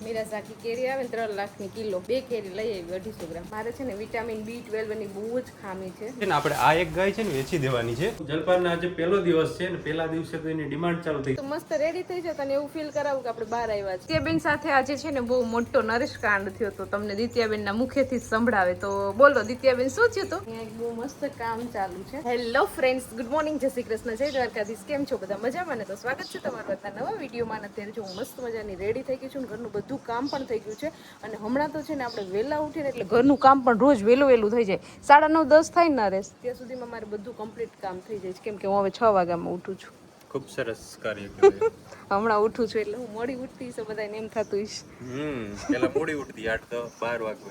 મીરાસ આખી કેરી આવે ને 3 લાખની કિલો, 2 કેરી લઈ આવી 250 ગ્રામ. મારે છે ને વિટામિન B12 ની બહુ જ ખામી છે. આપણે આ એક ગાય છે ને વેચી દેવાની છે. જલપાનનો આજે પહેલો દિવસ છે ને પહેલા દિવસે તો એની ડિમાન્ડ ચાલુ થઈ. તો મસ્ત રેડી થઈ જાય તને એવું ફીલ કરાવું કે આપણે બહાર આવ્યા છીએ. દિત્યાબેન સાથે આજે છે ને બહુ મોટો નરેશ કાંડ થયો તો તમને દિત્યાબેનના મુખેથી સંભળાવે. તો બોલો દિત્યાબેન, શું થયું તો? અહીંયા એક બહુ મસ્ત કામ ચાલુ છે. હેલો ફ્રેન્ડ્સ, ગુડ મોર્નિંગ, જય શ્રી કૃષ્ણ, જય દ્વારકાધીશ. કેમ છો બધા? મજામાં ને? તો સ્વાગત છે તમારું આજના નવા વિડીયોમાં. અત્યારે જો હું મસ્ત મજાની રેડી થઈ ગઈ છું, ઘરનું બધું કામ પણ થઈ ગયું છે. અને હમણાં તો છે ને આપણે વહેલા ઉઠીને એટલે ઘરનું કામ પણ રોજ વહેલું થઈ જાય. 9:30 10 થાય ને રેસ ત્યાં સુધીમાં મારે બધું કમ્પ્લીટ કામ થઈ જાય છે, કેમ કે હું હવે 6 વાગ્યામાં ઉઠું છું. ખૂબ સરસ કાર્ય કહેવાય. હમણાં ઉઠું છું એટલે હું મોડી ઉઠતી છે, બધાને એમ થતું હશે. પેલા મોડી ઉઠતી 8 તો 12 વાગે.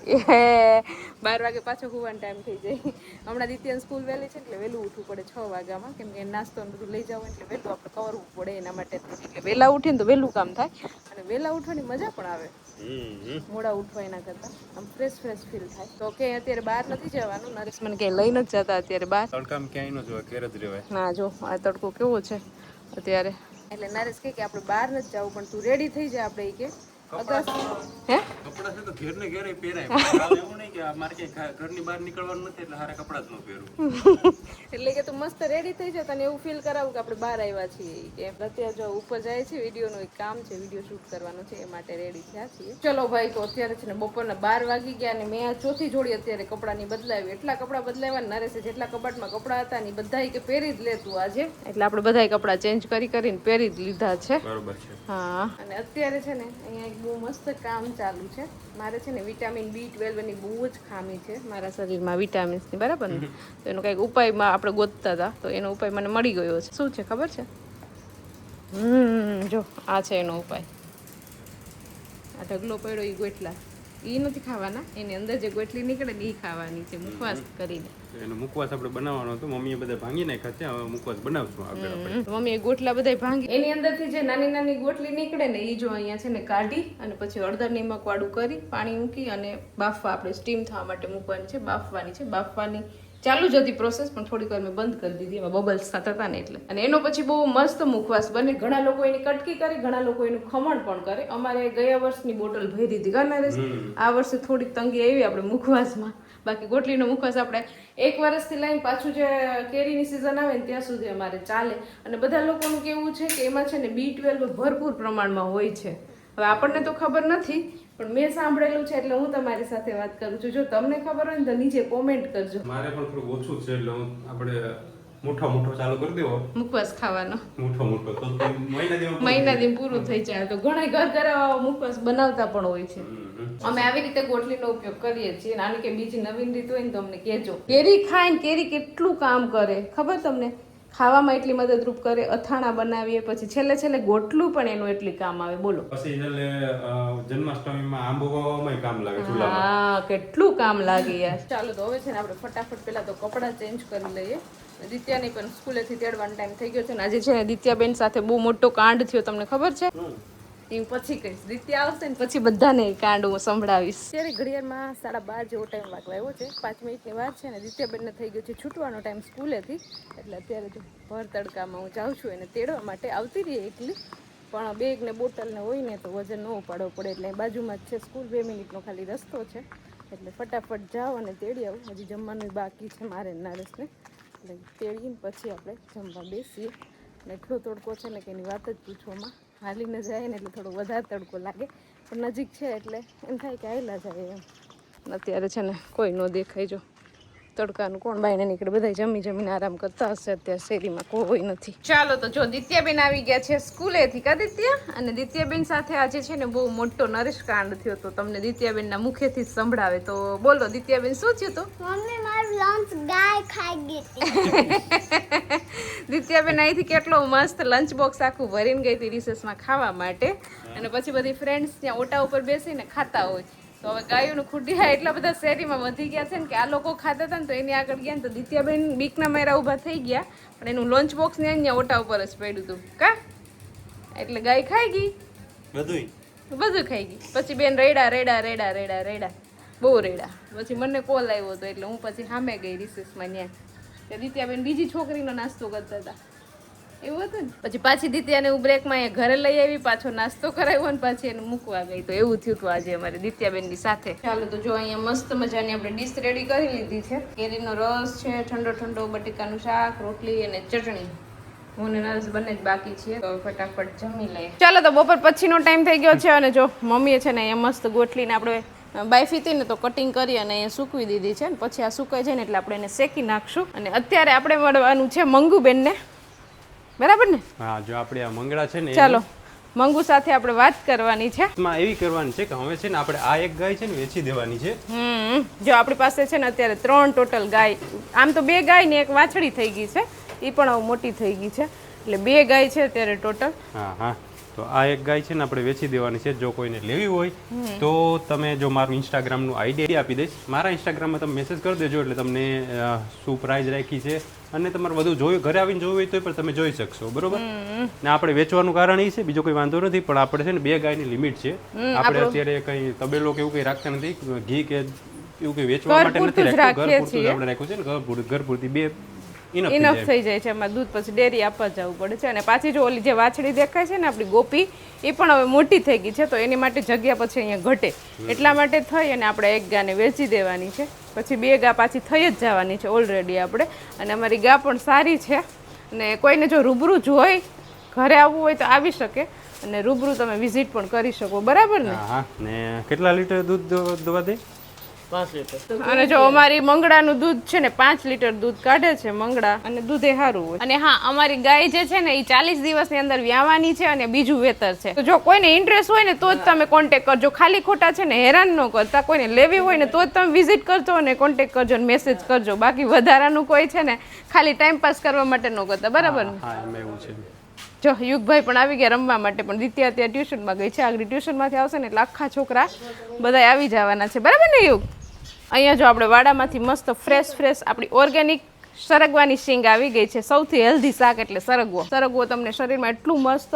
12 વાગે પાછો હોવાનો ટાઈમ થઈ જાય. હમણાં દિત્યાની સ્કૂલ વહેલી છે એટલે વહેલું ઉઠવું પડે 6 વાગ્યામાં, કેમ કે નાસ્તો ને બધું લઈ જવું એટલે વહેલું આપણે કરવું પડે એના માટે. એટલે વહેલા ઉઠીને તો વહેલું કામ થાય અને વહેલા ઉઠવાની મજા પણ આવે. મોડા ઉઠવા એના કરતા આમ ફ્રેશ ફીલ થાય. તો કે અત્યારે બહાર નથી જવાનું, નરેશ મને ક્યાંય લઈ નથી જતા અત્યારે બહાર. તડકામાં ક્યાંય ન જોવા, ઘેર જ રહેવાય. ના જો આ તડકો કેવો છે અત્યારે. એટલે નરેશ કે આપણે બહાર નથી જવું, પણ તું રેડી થઈ જાય. આપણે કે કપડા છે તો ઘેર ને ઘેરે પહેરાય. એવું નહીં કે મારે કે ઘરની બહાર નીકળવાનું નથી એટલે હારા કપડા જ ન પહેરું. એટલે કે તું મસ્ત રેડી થઈ જાય, તને એવું ફીલ કરાવું કે આપણે બહાર આવ્યા છીએ. કે અત્યારે જો ઉપર જાય છે, વિડીયોનું એક કામ છે, વિડીયો શૂટ કરવાનો છે, એ માટે રેડી થયા છીએ. ચલો ભાઈ, તો અત્યારે છે ને બપોરના 12 વાગી ગયા અને મેં આ ચોથી જોડી અત્યારે કપડાની બદલાવી. એટલા કપડાં બદલાવ્યા નરેશે, જેટલા કબાટમાં કપડાં હતા ને બધા કે પહેરી જ લે તું આજે. એટલે આપણે બધા કપડાં ચેન્જ કરીને પહેરી જ લીધા છે. બરોબર છે. હા, અને અત્યારે છે ને અહીંયા એક બહુ મસ્ત કામ ચાલુ છે. મારે છે ને વિટામિન B12 ની બહુ જ ખામી છે મારા શરીરમાં, વિટામિન્સની, બરાબર ને? તો એનો કંઈક ઉપાયમાં આપણે ગોતતા હતા, તો એનો ઉપાય મને મળી ગયો છે. શું છે ખબર છે? જો આ છે એનો ઉપાય. આ ઢગલો પડ્યો એ ગોટલા એ નથી ખાવાના, એની અંદર જે ગોટલી નીકળે ને એ ખાવાની છે, મુખવાસ કરીને. એનો મુખવાસ આપણે બનાવવાનો હતો, મમ્મીએ બધા ભાંગી નાખ્યા છે, હવે મુખવાસ બનાવશું આગળ આપણે. મમ્મીએ ગોટલા બધા ભાંગી એની અંદરથી જે નાની નાની ગોટલી નીકળે ને એ જો અહીંયા છે ને કાઢી અને પછી હળદર નિમક વાળું કરી પાણી મૂકી અને બાફવા, આપણે સ્ટીમ થવા માટે મૂકવાની છે, બાફવાની ચાલુ જ હતી પ્રોસેસ, પણ થોડીક વાર મેં બંધ કરી દીધી, એમાં બબલ્સ થતા હતા ને એટલે. અને એનો પછી બહુ મસ્ત મુખવાસ બને. ઘણા લોકો એની કટકી કરે, ઘણા લોકો એનું ખમણ પણ કરે. અમારે ગયા વર્ષની બોટલ ભરી દીધી નરેશ. આ વર્ષે થોડીક તંગી આવી આપણે મુખવાસમાં. બાકી ગોટલીનો મુખવાસ આપણે 1 વર્ષથી લઈને પાછું જે કેરીની સિઝન આવે ને ત્યાં સુધી અમારે ચાલે. અને બધા લોકોનું કેવું છે કે એમાં છે ને B12 ભરપૂર પ્રમાણમાં હોય છે. હવે આપણને તો ખબર નથી, પણ મેં સાંભળેલું છે એટલે હું તમારી સાથે વાત કરું છું. જો તમને ખબર હોય ને તો નીચે કોમેન્ટ કરજો. મારે પણ થોડું ઓછું છે એટલે આપણે મોટો ચાલુ કરી દેવો મુખવાસ ખાવાનો. મોટો તો મહિના દી પૂરું થઈ જાય. તો ઘણા ઘર મુખવાસ બનાવતા પણ હોય છે. અમે આવી રીતે ગોટલીનો ઉપયોગ કરીએ છીએ. આની કે બીજી નવીન રીત હોય ને તો અમને કહેજો. કેરી ખાઈને કેરી કેટલું કામ કરે ખબર તમને? ખાવામાં એટલી મદદરૂપ કરે, અથાણા બનાવીએ, પછી છેલ્લે ગોટલું પણ એનું એટલી કામ આવે. બોલો. પછી જન્માષ્ટમીમાં આંબો વાવવામાં કામ લાગે ચૂલામાં. હા, કેટલું કામ લાગે યાર. ચાલો તો હવે છે ને આપણે ફટાફટ પેલા તો કપડાં ચેન્જ કરી લઈએ. દિત્યાની પણ સ્કૂલેથી તેડવાનો ટાઈમ થઈ ગયો છે ને આજે છે ને દિત્યાબેન સાથે બહુ મોટો કાંડ થયો, તમને ખબર છે? એ હું પછી કહીશ. દિત્યા આવશે ને પછી બધાને કાંડ હું સંભળાવીશ. અત્યારે ઘડિયાળમાં 12:30 જેવો ટાઈમ વાગવા આવ્યો છે. 5 મિનિટની વાર છે ને દિત્યાબેનને થઈ ગયો છે છૂટવાનો ટાઈમ સ્કૂલેથી. એટલે અત્યારે જો ભર તડકામાં હું જાઉં છું એને તેડવા માટે. આવતી રહી એકલી, પણ બેગ ને બોટલ ને હોય ને તો વજન ન ઉપાડવો પડે. એટલે બાજુમાં જ છે સ્કૂલ, 2 મિનિટનો ખાલી રસ્તો છે. એટલે ફટાફટ જાઓ અને તેડી આવું. હજી જમવાનું બાકી છે મારે નરેશને. એટલે તેડીને પછી આપણે જમવા બેસીએ. અને એટલો તડકો છે ને કે એની વાત જ પૂછવામાં. હાલીને જાય ને એટલે થોડો વધારે તડકો લાગે, પણ નજીક છે એટલે એમ થાય કે હાલ્યા જાય એમ. અત્યારે છે ને કોઈ ન દેખાય. જો તડકાનું કોણ બાઈને નીકળે, બધા જમીને આરામ કરતા હશે. અત્યારે શેરીમાં કોઈ નથી. ચાલો તો જો દિત્યાબેન આવી ગયા છે સ્કૂલેથી. કા દિત્યા? અને દિત્યાબેન સાથે આજે છે ને બહુ મોટો નરેશ કાંડ થયો તો તમને દિત્યાબેનના મુખેથી જ સંભળાવે. તો બોલો દિત્યાબેન, શું થયું તો? મમ્મી મારું લંચ ગાય ખાઈ ગઈ હતી. દિત્યાબેન અહીંથી કેટલો મસ્ત લંચ બોક્સ આખું ભરીને ગઈ હતી રિસેસમાં ખાવા માટે. અને પછી બધી ફ્રેન્ડ્સ ત્યાં ઓટા ઉપર બેસીને ખાતા હોય. તો હવે ગાયોનું ખુડિયા એટલા બધા શેરીમાં વધી ગયા છે ને કે આ લોકો ખાતા હતા ને તો એની આગળ ગયા ને તો દિત્યાબેન બીકના માર્યા ઊભા થઈ ગયા. પણ એનું લંચ બોક્સ ને અહીંયા ઓટા ઉપર જ પડ્યું હતું. કા એટલે ગાય ખાઈ ગઈ, બધું ખાઈ ગઈ. પછી બેન રેડા બહુ રેડા. પછી મને કોલ આવ્યો હતો એટલે હું પછી સામે ગઈ રિસેસમાં ત્યાં. દિત્યાબેન બીજી છોકરીનો નાસ્તો કરતા હતા. એવું હતું ને પછી પાછી દિત્યાને હું બ્રેકમાં અહીંયા ઘરે લઈ આવી, પાછો નાસ્તો કરાવ્યો અને પાછી એને મૂકવા ગઈ. તો એવું થયું હતું આજે અમારે દિત્યાબેનની સાથે. ચાલો તો જો અહીંયા મસ્ત મજાની આપણે ડીશ રેડી કરી લીધી છે. કેરીનો રસ છે, ઠંડો ઠંડો બટેકાનું શાક, રોટલી અને ચટણી. હું ને નરેશ બંને જ બાકી છીએ, તો ફટાફટ જમી લઈએ. ચાલો તો બપોર પછીનો ટાઈમ થઈ ગયો છે અને જો મમ્મીએ છે ને અહીંયા મસ્ત ગોઠલીને આપણે બાફી હતી ને તો કટિંગ કરી અને અહીંયા સૂકવી દીધી છે ને પછી આ સુકાઈ જાય ને એટલે આપણે એને શેકી નાખશું. અને અત્યારે આપણે મળવાનું છે મંગુબેનને, બરાબર ને? હા, જો આપણે આ મંગળા છે ને, ચાલો મંગુ સાથે આપણે વાત કરવાની છે. એમાં એવી કરવાની છે કે હવે છે ને આપણે આ એક ગાય છે ને વેચી દેવાની છે. જો આપણી પાસે છે ને અત્યારે 3 ટોટલ ગાય, આમ તો 2 ગાય ને 1 વાછડી થઈ ગઈ છે, એ પણ હવે મોટી થઈ ગઈ છે, એટલે 2 ગાય છે અત્યારે ટોટલ. હા હા, તો આ એક ગાય છે ને આપણે વેચી દેવાની છે. જો કોઈને લેવી હોય તો તમે જો મારું ઇન્સ્ટાગ્રામનું આઈડી આપી દઈશ, મારા ઇન્સ્ટાગ્રામમાં તમે મેસેજ કરી દેજો એટલે તમને શું પ્રાઇઝ રાખી છે અને તમારે બધું જોયું, ઘરે આવીને જોવું હોય તો પણ તમે જોઈ શકશો, બરોબર ને? આપણે વેચવાનું કારણ એ છે, બીજો કોઈ વાંધો નથી, પણ આપણે છે ને 2 ગાયની લિમિટ છે. આપણે અત્યારે કઈ તબેલો કે એવું કઈ રાખતા નથી, ઘી કે એવું કઈ વેચવા માટે નથી રાખ્યું, ઘર પૂરતું આપણે રાખ્યું છે ને, ઘર પૂરતી 2 ઇનફ થઈ જાય છે. એમાં દૂધ પછી ડેરી આપવા જવું પડે છે. અને પાછી જો ઓલી જે વાછડી દેખાય છે ને આપણી ગોપી, એ પણ હવે મોટી થઈ ગઈ છે, તો એની માટે જગ્યા પછી અહીંયા ઘટે, એટલા માટે થઈ અને આપણે એક ગાને વેચી દેવાની છે. પછી 2 ગા પાછી થઈ જ જવાની છે ઓલરેડી આપણે. અને અમારી ગા પણ સારી છે અને કોઈને જો રૂબરૂ જોઈ ઘરે આવવું હોય તો આવી શકે અને રૂબરૂ તમે વિઝિટ પણ કરી શકો, બરાબર ને? હા. ને કેટલા લીટર દૂધ દવા દે? 5 લીટર. અને જો અમારી મંગળાનું દૂધ છે ને 5 લીટર દૂધ કાઢે છે મંગળા, અને દૂધે સારું હોય. અને હા, અમારી ગાય જે છે ને એ 40 દિવસની અંદર વ્યાવાની છે અને બીજું વેતર છે. તો જો કોઈને ઇન્ટરેસ્ટ હોય ને તો જ તમે કોન્ટેક્ટ કરજો, ખાલી ખોટા છે ને હેરાન ન કરતા. કોઈને લેવી હોય ને તો જ તમે વિઝિટ કરજો અને કોન્ટેક્ટ કરજો અને મેસેજ કરજો. બાકી વધારાનું કોઈ છે ને ખાલી ટાઈમ પાસ કરવા માટે ન કરતા, બરાબર ને? હા, એમ એવું છે. જો યુગભાઈ પણ આવી ગયા રમવા માટે, પણ દિત્યા ત્યાં ટ્યુશનમાં ગઈ છે. આગળ ટ્યુશનમાંથી આવશે ને એટલે આખા છોકરા બધા આવી જવાના છે, બરાબર ને યુગ? અહીંયા જો આપણે વાડામાંથી મસ્ત ફ્રેશ આપણી ઓર્ગેનિક સરગવાની શીંગ આવી ગઈ છે. સૌથી હેલ્ધી શાક એટલે સરગવો. સરગવો તમને શરીરમાં એટલું મસ્ત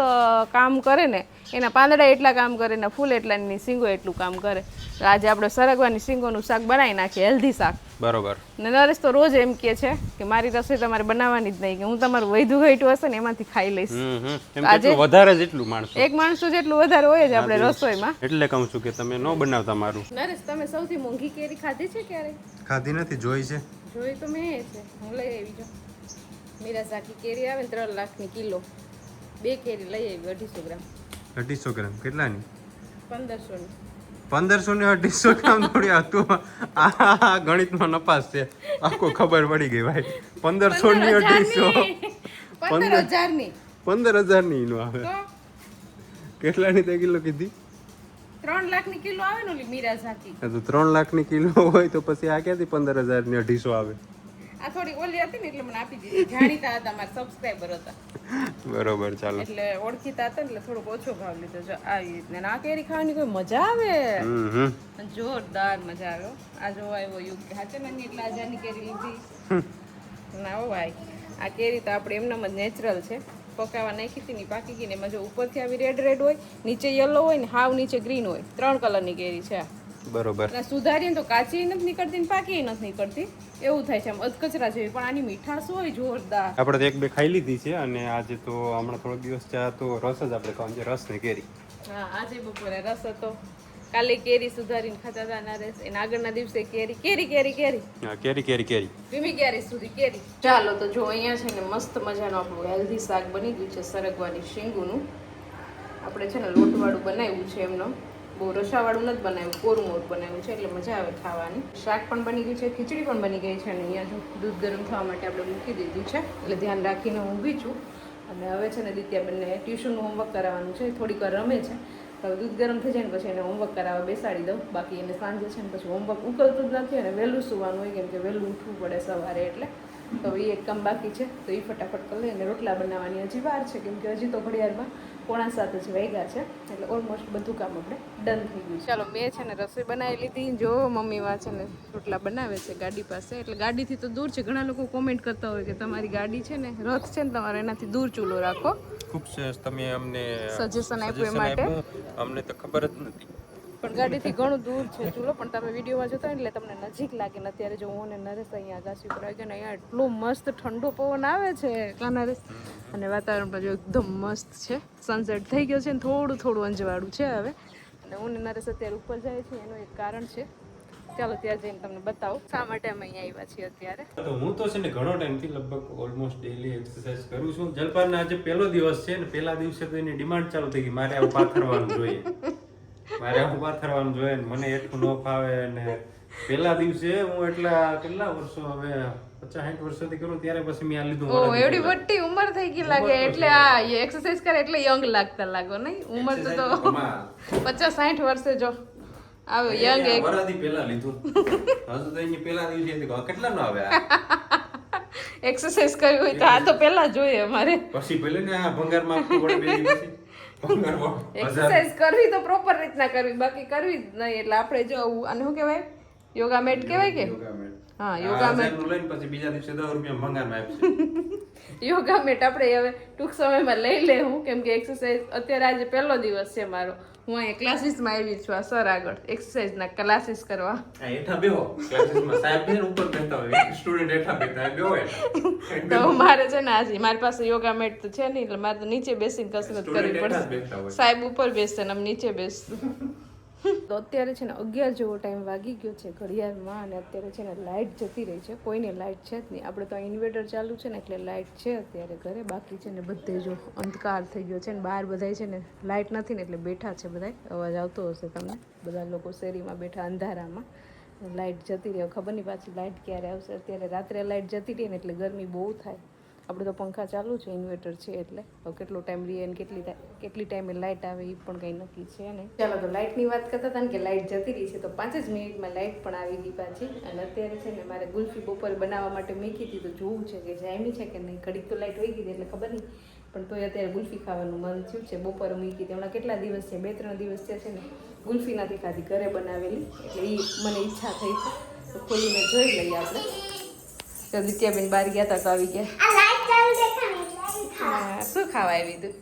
કામ કરે ને, એના પાંદડા એટલા કામ કરે, એના ફૂલ એટલાની શીંગો એટલું કામ કરે. તો આજે આપણે સરગવાની શીંગોનું શાક બનાવી નાખીએ, હેલ્ધી શાક. બરોબર. ને નરેશ તો રોજ એમ કહે છે કે મારી રસોઈ તમારે બનાવવાની જ નહીં, કે હું તમારું વૈધું ઘટ્યું હશે ને એમાંથી ખાઈ લઈશ. આજે વધારે જેટલું માણસો, એક માણસો જેટલું વધારે હોય જ આપણે રસોઈમાં. એટલે કહું છું કે તમે ન બનાવતા મારું. નરેશ, તમે સૌથી મોંઘી કેરી ખાધી છે ક્યારે? ખાધી નથી, જોઈ છે. જોઈ તો મેં છે, હું લઈ આવી. જો મીરાઝાકી કેરી આવે ને 3 લાખની કિલો, 2 કેરી લઈ આવી 250 ગ્રામ. 250 ગ્રામ કેટલાની? 1500 ની. 1500 ને 250 ગ્રામ થોડી હતું. આ ગણિતમાં નપાસ છે, આખો ખબર પડી ગઈ ભાઈ. 1500 ની 250, 15000 ની, 15000 ની નો આવે. કેટલાની તે કિલો કીધી? 3 લાખની કિલો આવે ને ઓલી મીરાઝાકી. તો 3 લાખની કિલો હોય તો પછી આ ક્યાંથી 15000 ની 250 આવે? આ થોડી ઓલી હતી ને એટલે મને આપી દીધી. જાણીતા હતા, મારા સબસ્ક્રાઇબર હતા. બરોબર, ચાલો. એટલે ઓળખીતા હતા એટલે થોડોક ઓછો ભાવ લીધો. જો આવી રીતને આ કેરી ખાવાની કોઈ મજા આવે, જોરદાર મજા આવ્યો. આ જો આવ્યો યુગ કે હાચે નાની એટલે આજાની કેરી લીધી ના હો ભાઈ. આ કેરી તો આપણે એમનામ જ નેચરલ છે. પકાવા નાખી હતી ને પાકી ગઈ ને. એમાં જો ઉપરથી આવી રેડ હોય, નીચે યલો હોય ને હાવ નીચે ગ્રીન હોય, 3 કલરની કેરી છે. બરોબર. અને સુધારીને તો કાચી નથી નીકળતી ને પાકી નથી નીકળતી, એવું થાય છે. આમ અધકચરા જેવી, પણ આની મીઠાશ હોય જોરદાર. આપણે તો 1-2 ખાઈ લીધી છે અને આજે તો હમણાં થોડોક દિવસ ચા તો રસ જ આપણે ખાવાનું છે, રસ ને કેરી. હા, આજે બપોરે રસ હતો. કાલે કેરી સુધારીને ખાતા હતા નરેશ. એના આગળના દિવસે કેરી. હા, કેરી. ધીમી કેરી સુધી કેરી. ચાલો તો જો અહીંયા છે ને મસ્ત મજાનું આપણું હેલ્ધી શાક બની ગયું છે, સરગવાની શીંગુનું. આપણે છે ને લોટવાળું બનાવ્યું છે, એમનો બહુ રસાવાળું નથી બનાવ્યું, કોરું મોટ બનાવ્યું છે એટલે મજા આવે ખાવાની. શાક પણ બની ગયું છે, ખીચડી પણ બની ગઈ છે અને અહીંયા જો દૂધ ગરમ થવા માટે આપણે મૂકી દીધું છે, એટલે ધ્યાન રાખીને ઊભી છું. અને હવે છે ને દિત્યાબેનને ટ્યુશનનું હોમવર્ક કરાવવાનું છે, થોડીક વાર રમે છે. હવે દૂધ ગરમ થઈ જાય ને પછી એને હોમવર્ક કરાવવા બેસાડી દઉં. બાકી એને સાંજે છે ને પછી હોમવર્ક ઉકલતું જ નથી અને વહેલું સુવાનું હોય, કેમ કે વહેલું ઉઠવું પડે સવારે. એટલે તો એ એક કામ બાકી છે, તો એ ફટાફટ કરી લઈને રોટલા બનાવવાની હજી વાર છે, કેમ કે હજી તો ઘડિયાળમાં 6:45 જ વાગ્યા છે, એટલે ઓલમોસ્ટ બધું કામ આપણે ડન થઈ ગયું. ચાલો, મેં છે ને રસોઈ બનાવી લીધી. જો મમ્મી વા છે ને રોટલા બનાવે છે ગાડી પાસે, એટલે ગાડીથી તો દૂર છે. ઘણા લોકો કોમેન્ટ કરતા હોય કે તમારી ગાડી છે ને રથ છે ને તમારે એનાથી દૂર ચૂલો રાખો. ખૂબ સરસ, તમે અમને સજેશન આપ્યું એ માટે. અમને તો ખબર જ નથી. પણ ગાડીથી ઘણું દૂર છે ચૂલો, પણ તમે વિડીયોમાં જોતા હોય એટલે તમને નજીક લાગે ને. અત્યારે જો હું ને નરેશ અહીંયા આગાસી ઉપર આવી ગયા ને અહીંયા એટલું મસ્ત ઠંડો પવન આવે છે કા નરેશ, અને વાતાવરણ પણ જો એકદમ મસ્ત છે. સનસેટ થઈ ગયો છે ને થોડું થોડું અંજવાળું છે હવે, અને હું ને નરેશ અત્યારે ઉપર જાય છે એનું એક કારણ છે. ચાલો ત્યાં જઈને તમને બતાવું શા માટે અમે અહીંયા આવ્યા છીએ અત્યારે. તો હું તો છે ને ઘણો ટાઈમથી લગભગ ઓલમોસ્ટ ડેલી એક્સરસાઇઝ કરું છું. જલપાન આજે પહેલો દિવસ છે ને પહેલા દિવસે તો એની ડિમાન્ડ ચાલુ થઈ ગઈ, મારે આવું પાથરવાનું જોઈએ, મારે આવું પાથરવાનું જોઈએ ને મને એટલું ન ફાવે. ને પહેલા દિવસે હું કેટલા વર્ષો હવે 50-60 વર્ષોથી કરું ત્યારે પછી મેં આ લીધું. ઓ એવડી મોટી ઉંમર થઈ ગઈ લાગે, એટલે આ એક્સરસાઇઝ કરે એટલે યંગ લાગતા લાગો નહીં? ઉંમર તો 50-60 વર્ષે જો આવે યંગ એક વરાથી પહેલા લીધું. હજુ તો એની પહેલા દિવસે કેટલા નો આવે એક્સરસાઇઝ કરવી હોય તો આ તો પહેલા જોઈએ અમારે. પછી ભલે ને આ ભંગારમાં આપવું પડે બે દિવસ પછી એક્સરસાઇઝ કરવી તો પ્રોપર રીતના કરવી, બાકી કરવી જ નહીં. એટલે આપણે જો આને શું કહેવાય, યોગા મેટ કહેવાય કે? હા યોગા મેટ લઈને પછી બીજા દિવસે 10 રૂપિયા ભંગારમાં આપશે. યોગા મેટ આપણે હવે ટૂંક સમયમાં લઈ લેવું, કેમ કે એક્સરસાઇઝ અત્યારે આજે પહેલો દિવસ છે મારો. હું અહીંયા ક્લાસીસમાં આવી છું આ સર આગળ એક્સરસાઇઝના ક્લાસીસ કરવા. હેઠા બેહો ક્લાસીસમાં, સાહેબ બેન ઉપર બેઠા હોય, સ્ટુડન્ટ હેઠા બેઠા હોય, બેહો. તો મારે છે ને આજે મારી પાસે યોગા મેટ તો છે નહીં, એટલે મારે તો નીચે બેસીને કસરત કરવી પડશે. સાહેબ ઉપર બેસશે ને અમે નીચે બેસશું. તો અત્યારે છે ને 11 જેવો ટાઈમ વાગી ગયો છે ઘડિયાળમાં, અને અત્યારે છે ને લાઇટ જતી રહી છે. કોઈને લાઇટ છે જ નહીં. આપણે તો ઇન્વર્ટર ચાલુ છે ને એટલે લાઇટ છે અત્યારે ઘરે. બાકી છે ને બધે જો અંધકાર થઈ ગયો છે ને બહાર બધાય છે ને લાઇટ નથી ને એટલે બેઠા છે બધાય. અવાજ આવતો હશે તમને, બધા લોકો શેરીમાં બેઠા અંધારામાં. લાઇટ જતી રહી, ખબર નહીં પાછી લાઇટ ક્યારે આવશે. અત્યારે રાત્રે લાઇટ જતી રહી ને એટલે ગરમી બહુ થાય. આપણે તો પંખા ચાલુ છે, ઇન્વર્ટર છે, એટલે હવે કેટલો ટાઈમ રહીએ ને કેટલી ટાઈમે લાઇટ આવે એ પણ કંઈ નક્કી છે નહીં. ચાલો તો લાઇટની વાત કરતા હતા ને કે લાઇટ જતી રહી છે, તો 5 જ મિનિટમાં લાઇટ પણ આવી ગઈ પાછી. અને અત્યારે છે ને મારે ગુલ્ફી બપોરે બનાવવા માટે મૂકી હતી, તો જોવું છે કે જામી છે કે નહીં. ઘડીક તો લાઇટ વહી ગઈ એટલે ખબર નહીં, પણ તોય અત્યારે ગુલ્ફી ખાવાનું મન થયું છે. બપોરે મૂકી હતી, હમણાં કેટલા દિવસ છે, 2-3 દિવસ છે ને ગુલ્ફી નથી ખાધી, ઘરે બનાવેલી, એટલે એ મને ઈચ્છા થઈ છે. તો ખોલીને જોઈ લઈએ આપણે. તો દિત્યાબેન બહાર ગયા હતા તો આવી ગયા. હા શું ખાવા આવી તું?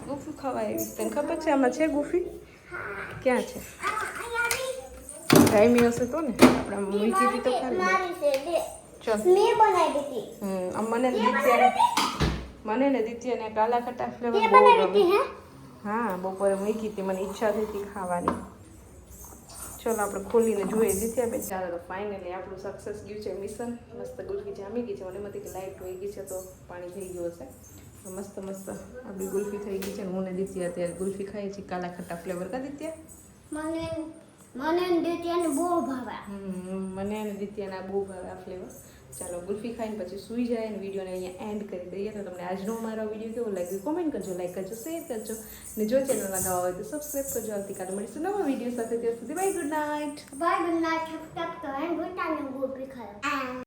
ગુફી ખાવા આવી? તને ખબર છે આમાં છે ગુફી? ક્યાં છે? ટાઈમી હશે તો ને આપણે મૂકી હતી તો ખાલી. ચલ મને ને દિત્યાને કાલા ખટ્ટા ફ્લેવર બહુ ગમે. હા બપોરે મૂકી હતી, મને ઈચ્છા થઈ હતી ખાવાની. ચલો આપણે ખોલીને જોઈએ દિત્યાબેન. ચાલો તો ફાઇનલી આપણું સક્સેસ ગયું છે મિશન. મસ્ત ગુલ્ફી જામી ગઈ છે. મને એમાંથી કે લાઇટ વહી ગઈ છે તો પાણી થઈ ગયું હશે. મસ્ત મસ્ત આપણી ગુલ્ફી થઈ ગઈ છે ને હું ને દિત્યા અત્યારે ગુલ્ફી ખાઈએ છીએ કાલા ખટ્ટા ફ્લેવર. કા દિત્યા? મને દિત્યાને બહુ ભાવે. મને અને દિત્યાના બહુ ભાવે આ ફ્લેવર. ચાલો ગુલ્ફી ખાઈને પછી સૂઈ જાય અને વિડીયોને અહીંયા એન્ડ કરી દઈએ. તો તમને આજનો મારો વિડીયો કેવો લાગ્યો કોમેન્ટ કરજો, લાઈક કરજો, શેર કરજો, અને જો ચેનલમાં નવા હોય તો સબસ્ક્રાઈબ કરજો. આવતીકાલે મળીશું નવા વિડીયો સાથે. ત્યાં સુધી bye, good night. Bye, good night. Subscribe કરો અને ભૂલતા નહીં ગોપી ખાઓ.